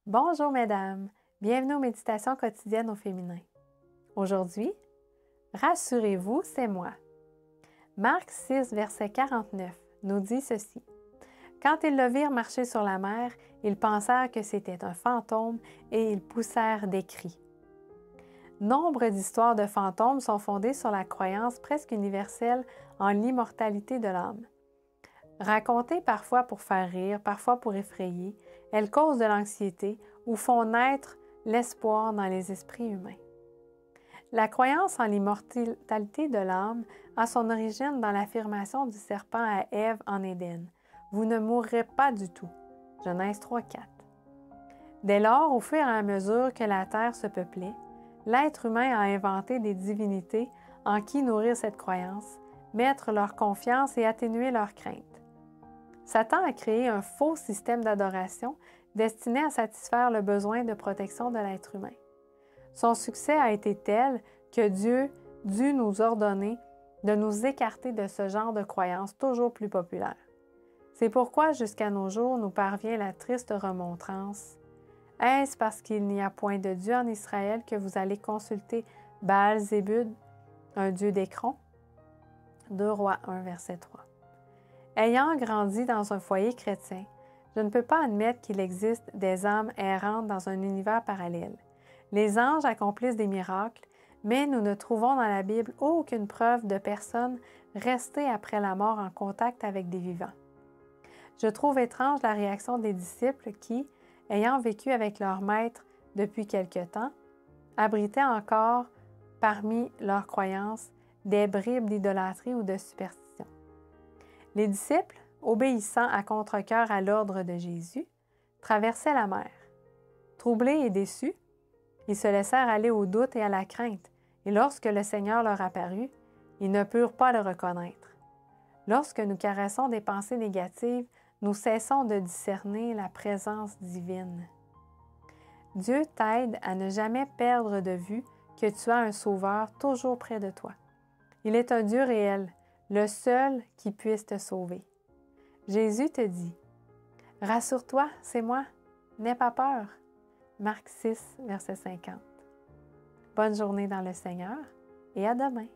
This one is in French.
Bonjour mesdames, bienvenue aux méditations quotidiennes au féminin. Aujourd'hui, rassurez-vous, c'est moi. Marc 6, verset 49 nous dit ceci. Quand ils le virent marcher sur la mer, ils pensèrent que c'était un fantôme et ils poussèrent des cris. Nombre d'histoires de fantômes sont fondées sur la croyance presque universelle en l'immortalité de l'âme. Racontées parfois pour faire rire, parfois pour effrayer, elles causent de l'anxiété ou font naître l'espoir dans les esprits humains. La croyance en l'immortalité de l'âme a son origine dans l'affirmation du serpent à Ève en Éden. « Vous ne mourrez pas du tout. » Genèse 3,4. Dès lors, au fur et à mesure que la terre se peuplait, l'être humain a inventé des divinités en qui nourrir cette croyance, mettre leur confiance et atténuer leur crainte. Satan a créé un faux système d'adoration destiné à satisfaire le besoin de protection de l'être humain. Son succès a été tel que Dieu dut nous ordonner de nous écarter de ce genre de croyances toujours plus populaires. C'est pourquoi jusqu'à nos jours nous parvient la triste remontrance. Est-ce parce qu'il n'y a point de Dieu en Israël que vous allez consulter Baal-Zébul, un dieu d'Écron? 2 Rois 1, verset 3. Ayant grandi dans un foyer chrétien, je ne peux pas admettre qu'il existe des âmes errantes dans un univers parallèle. Les anges accomplissent des miracles, mais nous ne trouvons dans la Bible aucune preuve de personnes restées après la mort en contact avec des vivants. Je trouve étrange la réaction des disciples qui, ayant vécu avec leur maître depuis quelque temps, abritaient encore parmi leurs croyances des bribes d'idolâtrie ou de superstition. Les disciples, obéissant à contre-cœur à l'ordre de Jésus, traversaient la mer. Troublés et déçus, ils se laissèrent aller au doute et à la crainte, et lorsque le Seigneur leur apparut, ils ne purent pas le reconnaître. Lorsque nous caressons des pensées négatives, nous cessons de discerner la présence divine. Dieu t'aide à ne jamais perdre de vue que tu as un Sauveur toujours près de toi. Il est un Dieu réel, le seul qui puisse te sauver. Jésus te dit, « Rassure-toi, c'est moi, n'aie pas peur. » Marc 6, verset 50. Bonne journée dans le Seigneur et à demain.